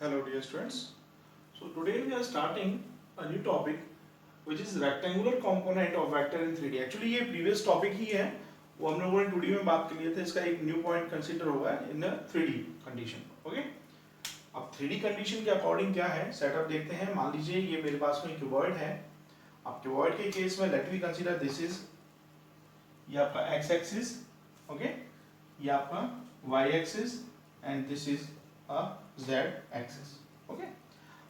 Hello dear students. So today we are starting a new topic which is rectangular component of vector in 3D. Actually ये previous topic ही है, वो हम लोगों ने 2D में बात कर लिए थे. इसका एक new point consider होगा in a 3D condition. Okay? अब 3D condition के according क्या है setup देखते हैं. मान लीजिए ये मेरे पास में cuboid है. अब cuboid के केस में let me consider this is ये आपका x axis, okay? ये आपका y axis and this is a z axis. Okay,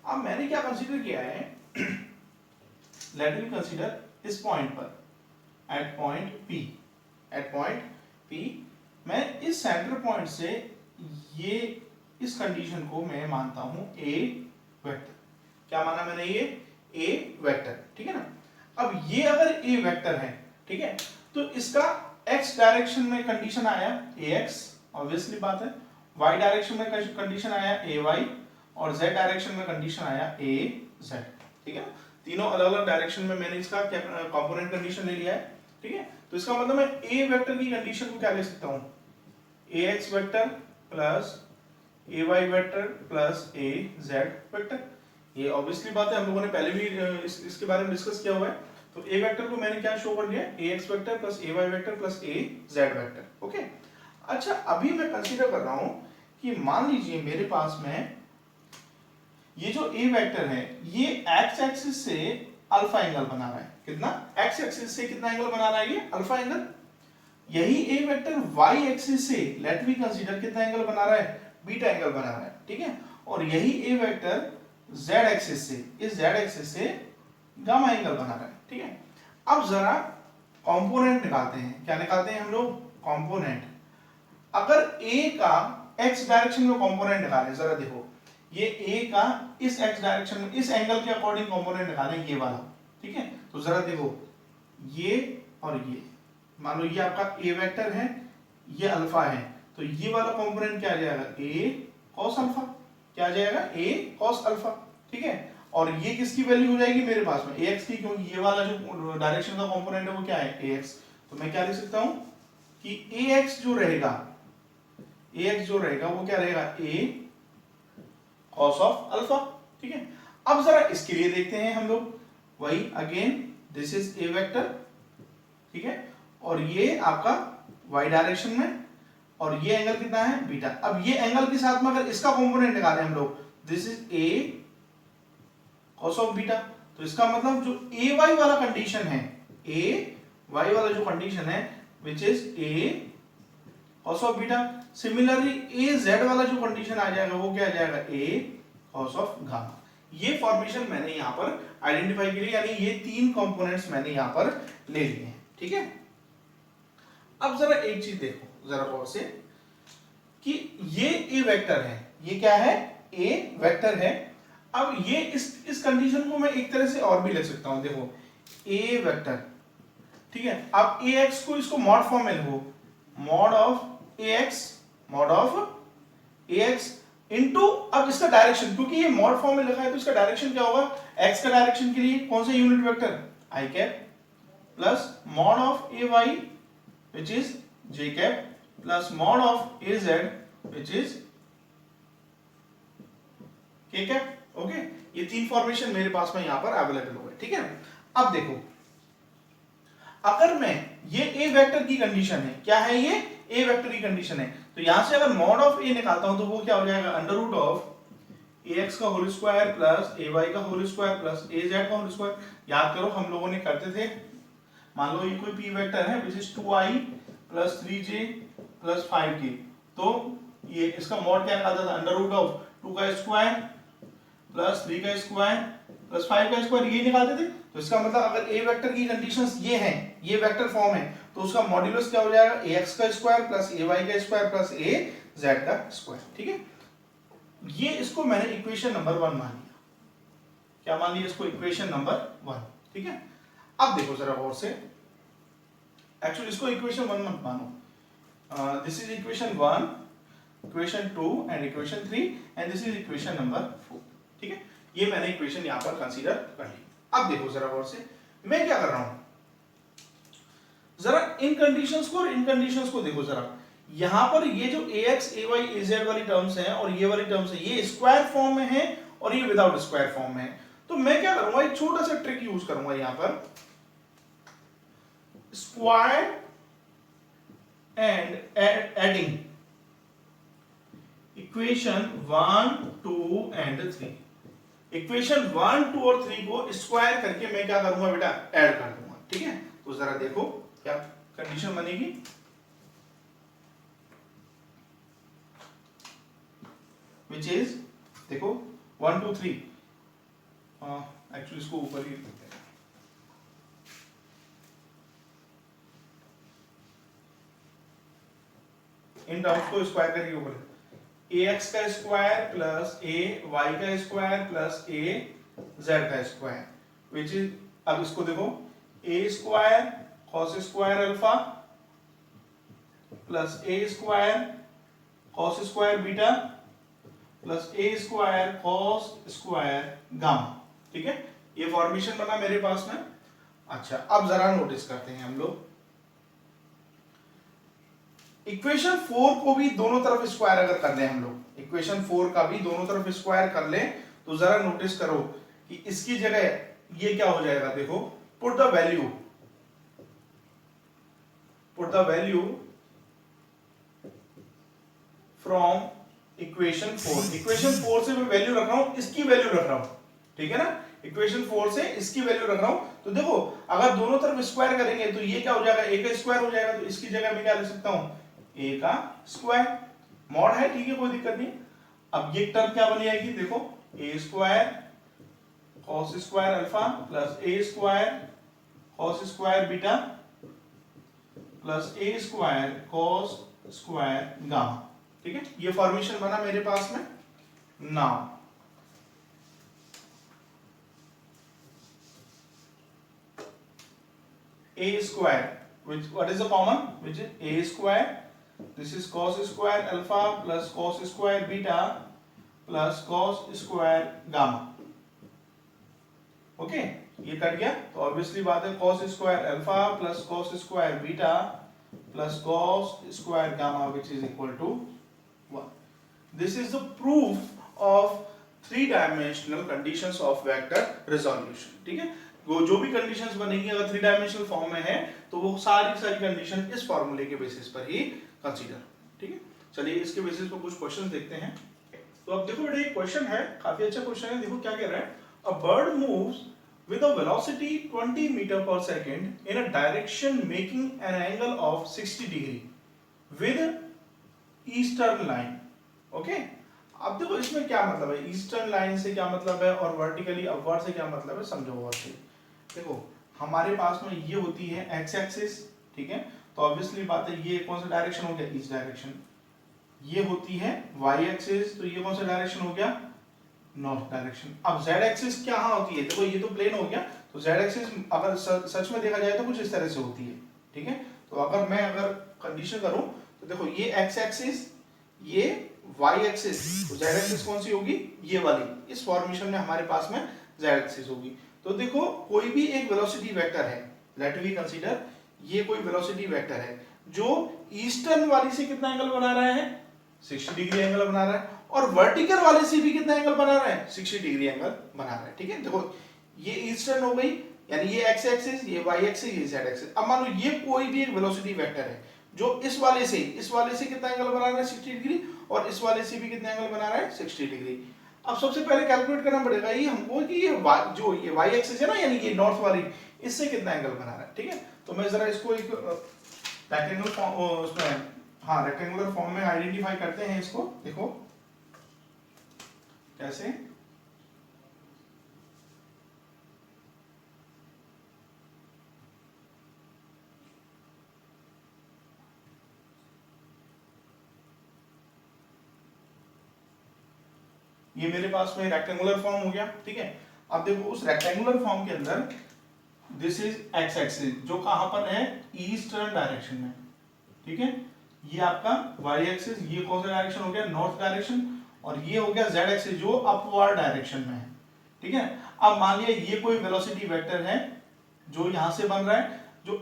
अब मैंने क्या कंसीडर किया है, लेट मी कंसीडर इस पॉइंट पर एट पॉइंट P मैं इस सेंटर पॉइंट से ये इस कंडीशन को मैं मानता हूं A वेक्टर. क्या माना मैंने, ये A वेक्टर, ठीक है ना. अब ये अगर A वेक्टर है, ठीक है, तो इसका x डायरेक्शन में कंडीशन आया Ax, ऑब्वियसली बात है. y डायरेक्शन में कंडीशन आया Ay और z डायरेक्शन में कंडीशन आया Az, ठीक है ना. तीनों अलग अलग डायरेक्शन में मैंने इसका कंपोनेंट कंडीशन ले लिया है, ठीक है. तो इसका मतलब मैं A वेक्टर की कंडीशन को क्या ले सकता हूं, Ax vector plus Ay vector plus Az vector. ये ऑब्वियसली बात है, हम लोगों ने पहले भी इसके बारे में डिस्कस किया हुआ है. तो A वेक्टर को मैंने क्या शो कर लिया, Ax vector plus Ay vector plus Az vector. Okay, अच्छा अभी मैं कंसीडर कर रहा हूं कि मान लीजिए मेरे पास में ये जो A वेक्टर है ये x एक्सिस से अल्फा एंगल बना रहा है. कितना, x एक्सिस से कितना एंगल बना रहा है, ये अल्फा एंगल. यही A वेक्टर y एक्सिस से लेट मी कंसीडर कितना एंगल बना रहा है, बीटा एंगल बना रहा है, ठीक है. और यही A वेक्टर z एक्सिस से, इस z एक्सिस से गामा एंगल बना रहा है, ठीक है. अब जरा कंपोनेंट निकालते हैं. क्या निकालते हैं हम लोग, कंपोनेंट. अगर A का x डायरेक्शन में कंपोनेंट निकालें, जरा देखो ये A का इस x डायरेक्शन में इस एंगल के अकॉर्डिंग कंपोनेंट निकालें, ये वाला, ठीक है. तो जरा देखो ये और ये, मान लो ये आपका A वेक्टर है, ये अल्फा है, तो ये वाला कंपोनेंट क्या आ जाएगा, A cos अल्फा. क्या आ जाएगा, A cos अल्फा, ठीक है. और ये किसकी वैल्यू हो जाएगी मेरे पास में, Ax की, क्योंकि ये वाला जो डायरेक्शन का कंपोनेंट है वो क्या है, Ax. तो मैं क्या लिख सकता हूं कि Ax जो रहेगा वो क्या रहेगा, A cos ऑफ अल्फा, ठीक है. अब जरा इसके लिए देखते हैं हम लोग, वही again this is A vector, ठीक है, और ये आपका y डायरेक्शन में, और ये एंगल कितना है, बीटा. अब ये एंगल के साथ में अगर इसका कंपोनेंट निकालें हम लोग, this is A cos of beta. तो इसका मतलब जो Ay वाला कंडीशन है, Ay वाला जो कंडीशन है which is A cos of beta. Similarly Az वाला जो कंडीशन आ जाएगा वो क्या आ जाएगा, A cos ऑफ गामा. ये फॉर्मेशन मैंने यहां पर आइडेंटिफाई की, यानी ये तीन कंपोनेंट्स मैंने यहां पर ले लिए हैं, ठीक है. अब जरा एक चीज देखो जरा गौर से कि ये A वेक्टर है, ये क्या है, A वेक्टर है. अब ये इस कंडीशन को मैं एक तरह से और भी लिख सकता हूं, देखो A वेक्टर, ठीक है. अब Ax को इसको मॉड फॉर्म में लिखो, मॉड ऑफ Ax इनटू, अब इसका डायरेक्शन, क्योंकि ये मॉड फॉर्म में लिखा है तो इसका डायरेक्शन क्या होगा, x का डायरेक्शन के लिए कौन सा unit vector, i cap, plus mod of Ay which is j cap, plus mod of Az which is k cap. Okay, ये तीन फॉर्मेशन मेरे पास में यहां पर अवेलेबल हो गए, ठीक है. अब देखो अगर मैं ये A वेक्टर की कंडीशन है, क्या है, ये A वेक्टर की कंडीशन है, तो यहां से अगर मॉड ऑफ A निकालता हूं तो वो क्या हो जाएगा, अंडर रूट ऑफ ax का होल स्क्वायर प्लस ay का होल स्क्वायर प्लस az का होल स्क्वायर. याद करो हम लोगों ने करते थे, मान लो ये कोई p वेक्टर है which is 2i plus 3j plus 5k, तो ये इसका मॉड क्या निकालता था, अंडर रूट ऑफ 2 का स्क्वायर प्लस 3 का स्क्वायर प्लस 5 का स्क्वायर, ये निकालते थे. तो इसका मतलब अगर A वेक्टर की कंडीशंस ये हैं, ये वेक्टर फॉर्म है, तो उसका मॉड्यूलस क्या हो जाएगा, ax का स्क्वायर प्लस ay का स्क्वायर प्लस az का स्क्वायर, ठीक है. ये इसको मैंने इक्वेशन नंबर 1 मान लिया. क्या मान लिया इसको, इक्वेशन नंबर 1, ठीक है. अब देखो जरा गौर से, एक्चुअली इसको इक्वेशन 1 मत मानो, this is equation 1, equation 2 and equation 3 and this is equation number 4, ठीक है. ये मैंने इक्वेशन यहां पर कंसीडर कर ली. अब देखो जरा गौर से, मैं क्या कर रहा हूं, जरा इन कंडीशंस को और इन कंडीशंस को देखो जरा. यहां पर ये जो ax ay az वाली टर्म्स हैं और ये वाली टर्म्स है ये स्क्वायर फॉर्म में है और ये विदाउट स्क्वायर फॉर्म में है। तो मैं क्या करूंगा, एक छोटा सा ट्रिक यूज करूंगा यहां पर, square and adding equation 1 2 and 3। Equation 1 2 और 3 को स्क्वायर करके मैं क्या करूंगा बेटा, ऐड कर दूंगा। ठीक है, तो जरा देखो क्या कंडीशन बनेगी। विच इज, देखो 1 2 3, एक्चुअली इसको ऊपर ही लिखते हैं। इन टर्म्स को स्क्वायर करके ऊपर ax का स्क्वायर प्लस a y का स्क्वायर प्लस a z का स्क्वायर, विच इज, अब इसको देखो a square cos square alpha plus a square cos square beta plus a square cos square gamma. ठीक है, ये फॉर्मेशन बना मेरे पास में। अच्छा, अब जरा नोटिस करते हैं हम लोग, इक्वेशन 4 को भी दोनों तरफ स्क्वायर अगर कर लें हम लोग, इक्वेशन 4 का भी दोनों तरफ स्क्वायर कर लें, तो जरा नोटिस करो कि इसकी जगह ये क्या हो जाएगा। देखो, put the value from equation 4। Equation 4 से मैं वैल्यू रख रहा हूं, इसकी वैल्यू रख रहा हूं। ठीक है ना, इक्वेशन 4 से इसकी वैल्यू रख रहा हूं। तो देखो, अगर दोनों तरफ स्क्वायर करेंगे तो ये क्या हो जाएगा, a का स्क्वायर हो जाएगा। तो इसकी जगह मैं क्या लिख सकता हूं, a का स्क्वायर मॉड है। ठीक है, कोई दिक्कत नहीं। अब ये टर्म क्या बन जाएगी, देखो a square cos square alpha plus a square cos square beta plus a square cos square gamma. ठीक है, ये फॉर्मेशन बना मेरे पास में। Now a square, which what is the common, which is a square, this is cos square alpha plus cos square beta plus cos square gamma। Okay, ये cut गया तो obviously बात है cos square alpha plus cos square beta plus cos square gamma which is equal to 1। this is the proof of three dimensional conditions of vector resolution। ठीक है, वो जो भी कंडीशंस बनेगी अगर 3 डायमेंशनल फॉर्म में है तो वो सारी कंडीशन इस फॉर्मूले के बेसिस पर ही कंसीडर। ठीक है, चलिए इसके बेसिस पर कुछ क्वेश्चंस देखते हैं। तो अब देखो बेटा, ये क्वेश्चन है, काफी अच्छा क्वेश्चन है। देखो क्या कह रहा है, a bird moves with a velocity 20 metre per second in a direction making an angle of 60 degree with eastern line. Okay, अब देखो इसमें क्या मतलब है, ईस्टर्न लाइन से क्या मतलब है और वर्टिकली अपवर्ड से क्या मतलब है, समझो गौर से। देखो, हमारे पास में ये होती है एक्स एक्सिस। ठीक है, तो ऑब्वियसली बात है, ये कौन सा डायरेक्शन हो गया, ईस्ट डायरेक्शन। ये होती है वाई एक्सिस, तो ये कौन सा डायरेक्शन हो गया, नॉर्थ डायरेक्शन। अब जेड एक्सिस क्या होती है, देखो ये तो प्लेन हो गया, तो जेड एक्सिस अगर सच में देखा जाए तो कुछ इस तरह से होती है। ठीक है, तो अगर कंडीशन करूं तो देखो, ये एक्स एक्सिस, ये वाई एक्सिस, तो जेड एक्सिस कौन सी होगी, ये वाली। इस फॉर्मेशन में हमारे पास में जेड एक्सिस होगी। तो देखो, कोई भी एक वेलोसिटी वेक्टर है, लेट वी कंसीडर ये कोई वेलोसिटी वेक्टर है जो ईस्टर्न वाली से कितना एंगल बना रहा है, 60 डिग्री एंगल बना रहा है, और वर्टिकल वाले से भी कितना एंगल बना रहा है, 60 डिग्री एंगल बना रहा है। ठीक है, देखो ये ईस्टर्न हो गई, यानी ये एक्स एक्सिस, ये वाई एक्सिस, ये जेड एक्सिस। अब मान लो ये कोई भी एक वेलोसिटी वेक्टर है जो इस वाले से कितना एंगल बना रहा है, 60 डिग्री, और इस वाले से भी कितना एंगल बना रहा है, 60 डिग्री। अब सबसे पहले कैलकुलेट करना पड़ेगा ये हमको कि ये वाई एक्सिस है ना, यानी ये नॉर्थ वाली, इससे कितना एंगल बना रहा है। ठीक है, तो मैं जरा इसको एक रेक्टेंगुलर फॉर्म, उसमें हाँ रेक्टेंगुलर फॉर्म में आइडेंटिफाई करते हैं इसको। देखो कैसे, ये मेरे पास में रेक्टेंगुलर फॉर्म हो गया। ठीक है, अब देखो उस रेक्टेंगुलर फॉर्म के अंदर दिस इज एक्स एक्सिस जो कहां पर है, ईस्टर्न डायरेक्शन में। ठीक है, ये आपका वाई एक्सिस, ये कौन सा डायरेक्शन हो गया, नॉर्थ डायरेक्शन, और ये हो गया जेड एक्सिस जो अपवर्ड डायरेक्शन में है। ठीक है, अब मान लिया ये कोई वेलोसिटी वेक्टर है जो यहां से बन रहा है, जो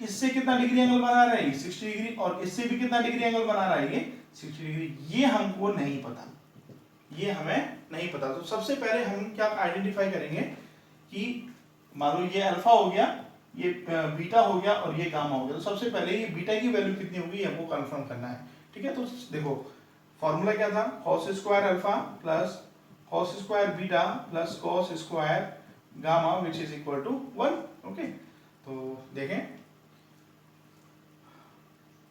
इससे कितना डिग्री एंगल बना रहा है ये 60 डिग्री, और इससे भी कितना डिग्री एंगल बना रहा है ये 60 डिग्री। ये हमको नहीं पता, ये हमें नहीं पता। तो सबसे पहले हम क्या आइडेंटिफाई करेंगे कि मान लो ये अल्फा हो गया, ये बीटा हो गया और ये गामा हो गया। तो सबसे पहले ये बीटा की वैल्यू कितनी होगी हमको कंफर्म करना है, ठीक है। तो देखो फॉर्मूला क्या था, cos square alpha plus cos square beta plus cos square gamma which is equal to 1। Okay, तो देखें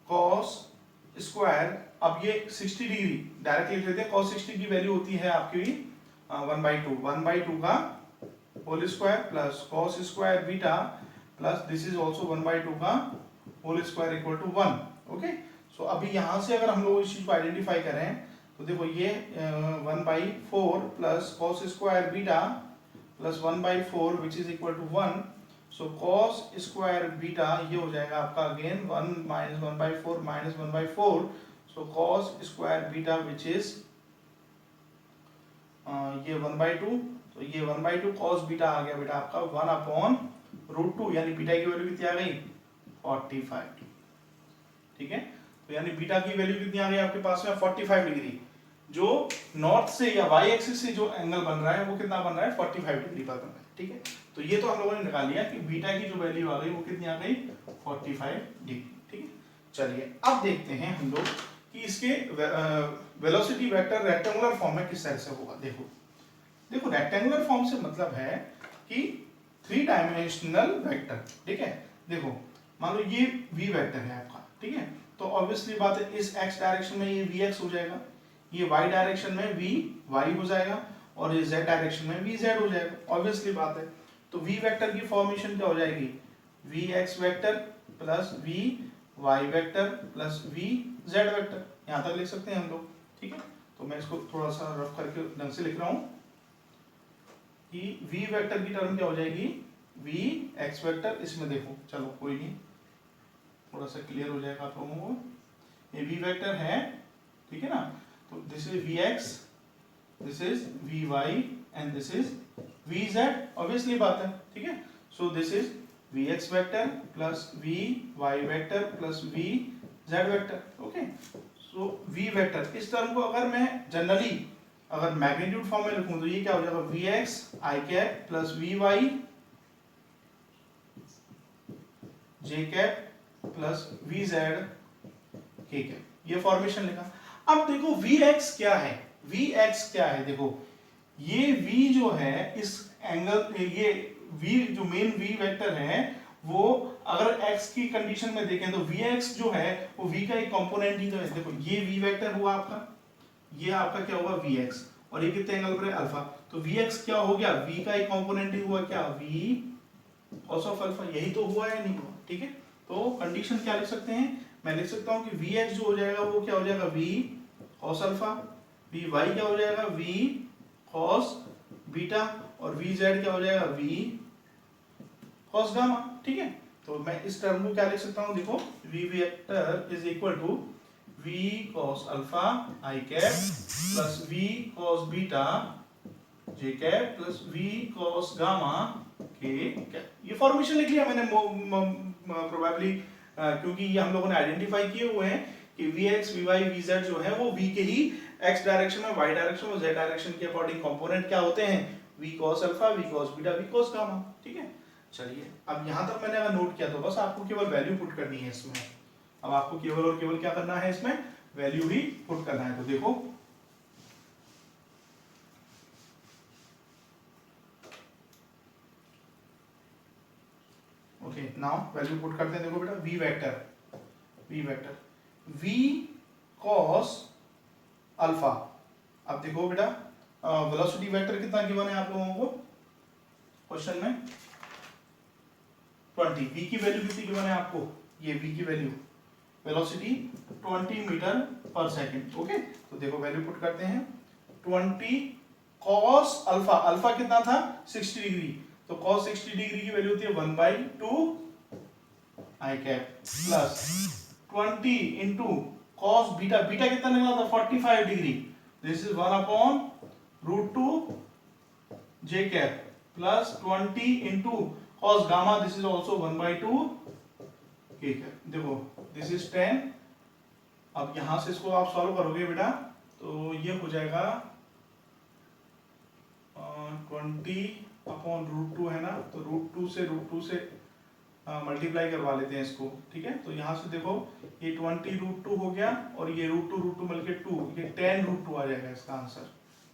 cos स्क्वायर, अब ये 60 डिग्री डायरेक्ट लिख लेते हैं। cos 60 की वैल्यू होती है आपकी 1/2 का whole square plus cos square beta plus this is also 1/2 का whole square equal to 1। Okay, so अभी यहां से अगर हम लोग इस चीज को आइडेंटिफाई करें तो देखो ये 1/4 plus cos square beta plus 1/4 which is equal to 1। So cos square beta ये हो जाएगा आपका again 1 minus 1/4 minus 1/4। So cos square beta which is ये 1/2, तो ये 1/2 cos बीटा आ गया बेटा आपका 1/√2, यानी बीटा की वैल्यू कितनी आ गई 45, ठीक है। तो यानी बीटा की वैल्यू कितनी आ गई आपके पास में 45 डिग्री। जो नॉर्थ से या वाई एक्सिस से जो एंगल बन रहा है वो कितना बन रहा है 45 डिग्री पर बन रहा है, ठीक है। तो ये तो हम लोगों ने निकाल लिया कि बीटा की जो वैल्यू आ गई वो कितनी आ गई 45 डिग्री, ठीक है। चलिए अब देखते हैं हम लोग कि इसके वेलोसिटी वेक्टर रेक्टेंगुलर फॉर्म में किस तरह से होगा। देखो देखो रेक्टेंगुलर फॉर्म से मतलब है कि 3 डायमेंशनल वेक्टर, ठीक है। देखो मान लो ये v वेक्टर है आपका, ठीक है। तो ऑब्वियसली बात है इस x डायरेक्शन में ये vx हो जाएगा, ये y डायरेक्शन में vy हो जाएगा और ये z डायरेक्शन में vz हो जाएगा, ऑब्वियसली बात है। तो v वेक्टर की फॉर्मेशन क्या हो जाएगी vx vector plus vy vector plus vz vector, यहां तक लिख सकते हैं हम लोग, ठीक है। तो मैं इसको थोड़ा सा रफ करके ढंग से लिख रहा हूं कि v वेक्टर की टर्म क्या हो जाएगी vx वेक्टर। इसमें देखो चलो कोई नहीं, थोड़ा सा क्लियर हो जाएगा आप लोगों को। ये v वेक्टर है, ठीक है ना। तो this is vx, this is vy and this is vz, obviously बात है, ठीक है। So this is vx vector plus vy vector plus vz vector. Okay, so v vector इस टर्म को अगर मैं जनरली अगर मैग्नीट्यूड फॉर्म में लिखूं तो ये क्या हो जाएगा vx i cap plus vy j cap plus vz k cap, ये फॉर्मेशन लिखा। अब देखो vx क्या है, vx क्या है, देखो ये v जो है इस एंगल, ये v जो मेन v वेक्टर है वो अगर x की कंडीशन में देखें तो vx जो है वो v का एक कंपोनेंट ही तो है। देखो ये v वेक्टर हुआ आपका, ये आपका क्या होगा vx, और ये कितने एंगल पर है अल्फा। तो vx क्या हो गया v का एक कंपोनेंट ही हुआ, क्या v cos ऑफ अल्फा, यही तो हुआ है नहीं हुआ, ठीक है। तो कंडीशन क्या लिख सकते हैं, मैं लिख सकता हूं कि vx जो हो जाएगा वो क्या हो जाएगा v cos अल्फा, vy क्या हो जाएगा v cos बीटा और vz क्या हो जाएगा v cos गामा, ठीक है। तो मैं इस टर्म को क्या लिख सकता हूं, देखो v vector is equal to v cos alpha i cap plus v cos beta j cap plus v cos gamma k cap. ये फॉर्मेशन लिख लिया मैंने प्रोबेबली क्योंकि ये हम लोगों ने आइडेंटिफाई किए हुए हैं कि vx vy vz जो है वो v के ही x डायरेक्शन में, y डायरेक्शन में, z डायरेक्शन के अकॉर्डिंग कंपोनेंट क्या होते हैं v cos alpha, v cos beta, v cos gamma, ठीक है। चलिए अब यहां तक मैंने अगर नोट किया तो बस आपको केवल वैल्यू पुट करनी है इसमें। अब आपको केवल और केवल क्या करना है, इसमें वैल्यू ही पुट करना है। तो देखो ओके, नाउ वैल्यू पुट करते हैं। देखो बेटा v vector v cos alpha. अब देखो बेटा वेलोसिटी वेक्टर कितना गिवन है आप लोगों को क्वेश्चन में 20, v की वैल्यू कितनी गिवन है आपको, ये v की value velocity 20 metre per second. Okay, तो देखो वैल्यू पुट करते हैं 20 cos अल्फा, अल्फा कितना था 60 डिग्री, तो cos 60 डिग्री की वैल्यू होती है 1/2 i cap plus 20 into cos beta, beta कितना निकला था 45 degree, this is 1/√2 j cap plus 20 into cos gamma, this is also 1/2 ठीक है, देखो दिस इज 10। अब यहां से इसको आप सॉल्व करोगे बेटा तो ये हो जाएगा 20/√2 है ना, तो √2 से मल्टीप्लाई करवा लेते हैं इसको, ठीक है। तो यहाँ से देखो ये 20√2 हो गया और ये √2 मिलके 2, ये 10√2 आ जाएगा इसका आंसर।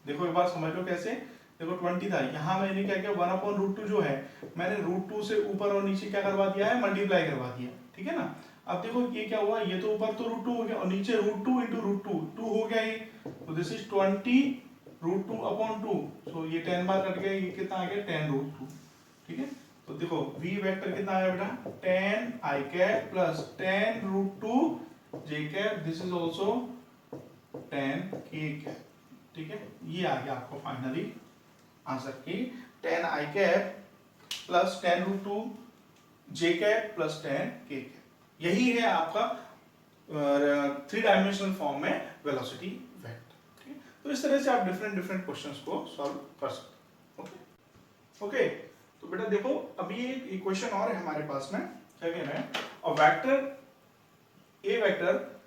देखो एक बार समझ लो कैसे, देखो 20 था, यहाँ मैंने क्या किया 1/√2 जो है मैंने √2 से ऊपर और नीचे क्या करवा दिया है, मल्टीप्लाई करवा दिया, ठीक है ना। अब देखो ये क्या हुआ, ये तो ऊपर तो √2 हो गया और नीचे √2 × √2 हो गया ये, तो दिस इज 20√2/2। सो ये 10 बार कट गया, ये कितना आ गया 10√2, ठीक है। तो देखो v वेक्टर कितना आया बेटा 10i cap plus 10√2 j cap, this is also 10k cap, ठीक है। ये आ गया आपको फाइनली आंसर की 10i cap plus 10√2 j cap plus 10k cap. यही है आपका 3 डायमेंशनल फॉर्म में वेलोसिटी वेक्टर, ठीक है। तो इस तरह से आप डिफरेंट क्वेश्चंस को सॉल्व कर सकते हो। ओके, तो बेटा देखो अभी एक इक्वेशन और है हमारे पास में, क्या कह रहे हैं, a vector A vector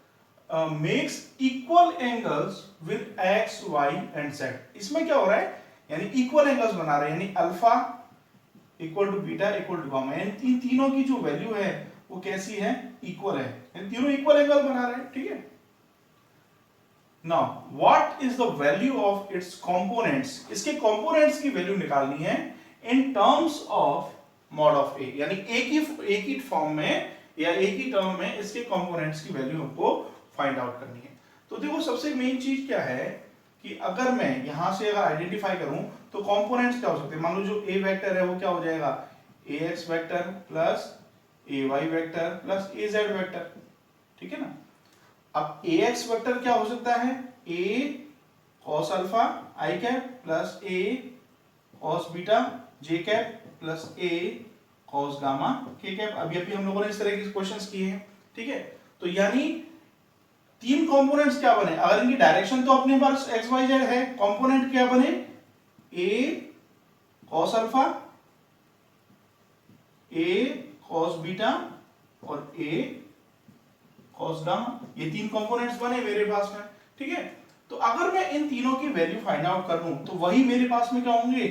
makes equal angles with X Y and Z. इसमें क्या हो रहा है, यानी इक्वल एंगल्स बना रहे हैं, यानी alpha equal to beta equal to gamma, यानी इन तीनों की जो वैल्यू है वो कैसी है, इक्वल है, यानी तीनों इक्वल एंगल बना रहे हैं, ठीक है। Now what is the value of its components, इसके कंपोनेंट्स की वैल्यू निकालनी है in terms of mod of A, यानी एक ही फॉर्म में या एक ही टर्म में इसके कंपोनेंट्स की वैल्यू हमको फाइंड आउट करनी है। तो देखो सबसे मेन चीज क्या है कि अगर मैं यहां से अगर आइडेंटिफाई करूं तो कंपोनेंट्स क्या हो सकते हैं, मान लो जो ए वेक्टर है वो क्या हो जाएगा ax vector plus ay vector plus az vector, ठीक है ना। अब ax वेक्टर क्या हो सकता है, a cos alpha i cap plus a cos beta j cap plus a cos gamma k cap. अभी हम लोगों ने इस तरह के क्वेश्चंस किए हैं, ठीक है। तो यानी तीन कंपोनेंट्स क्या बने, अगर इनकी डायरेक्शन तो अपने पास x y z है, कंपोनेंट क्या बने a cos alpha, a cos beta और a cos गामा, ये तीन कंपोनेंट्स बने मेरे पास में, ठीक है। तो अगर मैं इन तीनों की वैल्यू फाइंड आउट कर लूं तो वही मेरे पास में क्या होंगे,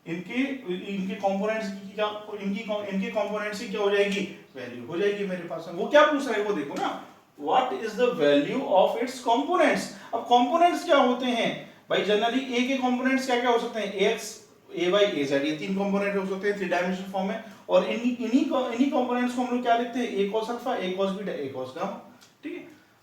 इनके कंपोनेंट्स की क्या, इनके कंपोनेंट्स की क्या हो जाएगी, वैल्यू हो जाएगी मेरे पास में। वो क्या पूछ रहा है वो देखो ना, what is the value of its components. अब कंपोनेंट्स क्या होते हैं भाई, जनरली ए के कंपोनेंट्स क्या क्या हो सकते हैं, ax ay az, ये तीन कंपोनेंट हो सकते हैं 3 डायमेंशनल फॉर्म में, और इन्हीं कंपोनेंट्स को हम लोग क्या लिखते हैं, a cos alpha a cos beta a cos gamma, ठीक है।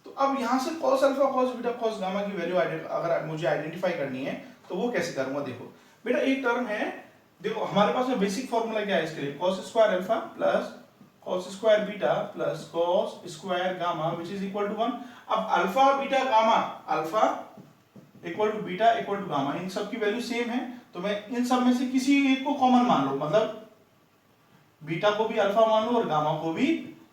तो अब यहां से cos alpha cos beta cos gamma की वैल्यू अगर मुझे आइडेंटिफाई करनी है तो वो कैसे करूंगा, देखो बेटा एक टर्म है, देखो हमारे पास में बेसिक फार्मूला क्या है इसके लिए, cos square alpha plus cos square beta plus cos square gamma which is equal to 1। अब alpha beta gamma, alpha equal to beta equal to gamma, इन सब की वैल्यू सेम है, तो मैं इन सब में से किसी एक को कॉमन मान लो, मतलब बीटा को भी अल्फा मान लो और गामा को भी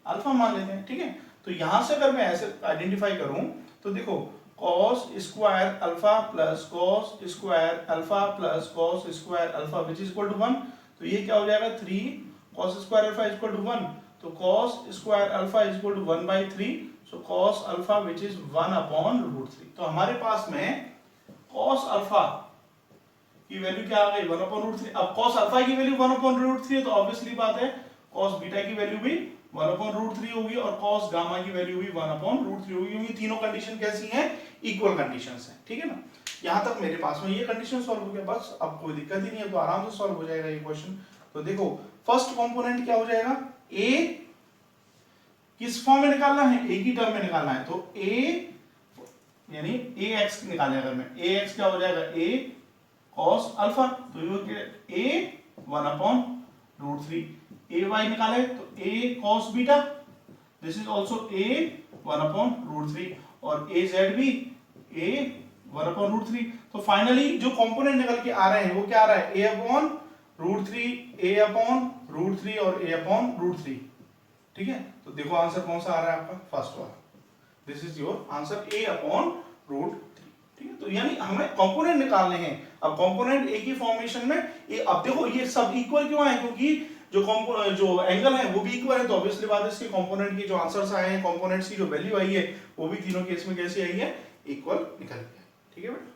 अल्फा मान लेते हैं, ठीक है। तो यहां से अगर मैं ऐसे आइडेंटिफाई करूं तो देखो cos square alpha plus cos square alpha plus cos square alpha which is equal to 1, तो ये क्या हो जाएगा 3 cos square alpha is equal to 1, तो cos square alpha is equal to 1/3, so cos alpha which is 1/√3। तो हमारे पास में cos alpha की वैल्यू क्या आ गई 1/√3। अब cos अल्फा की वैल्यू 1/√3 है तो ऑब्वियसली बात है cos बीटा की वैल्यू भी 1/√3 होगी और cos गामा की वैल्यू भी 1/√3 होगी, क्योंकि तीनों कंडीशन कैसी हैं, इक्वल कंडीशंस हैं, ठीक है ना। यहां तक मेरे पास में ये कंडीशन सॉल्व हो गया, बस अब कोई दिक्कत ही नहीं है, तो आराम से सॉल्व हो जाएगा ये क्वेश्चन। तो देखो फर्स्ट कंपोनेंट क्या हो जाएगा, a किस फॉर्म में निकालना है, a की टर्म में निकालना है, तो a यानी ax निकालना है, अगर मैं ax क्या हो जाएगा a cos अल्फा, तो ये a 1/√3, ay निकाले तो a cos beta, this is also a 1/√3 और az भी a 1/√3। तो फाइनली जो कंपोनेंट निकल के आ रहे हैं वो क्या आ रहा है, a/√3 a/√3 और a/√3, ठीक है। तो देखो आंसर कौन सा आ रहा है आपका, फर्स्ट वाला, this is your answer a/√3, ठीक है। तो यानी हमें कंपोनेंट निकालने हैं। अब कंपोनेंट एक ही फॉर्मेशन में, ये अब देखो ये सब इक्वल क्यों है, क्योंकि जो एंगल है वो भी इक्वल है, तो ऑब्वियसली बात है इसके कंपोनेंट की जो आंसर्स आए हैं, कंपोनेंट्स की जो वैल्यू आई है वो भी तीनों केस में कैसी आई है, इक्वल निकल गया। ठीक है बेटा।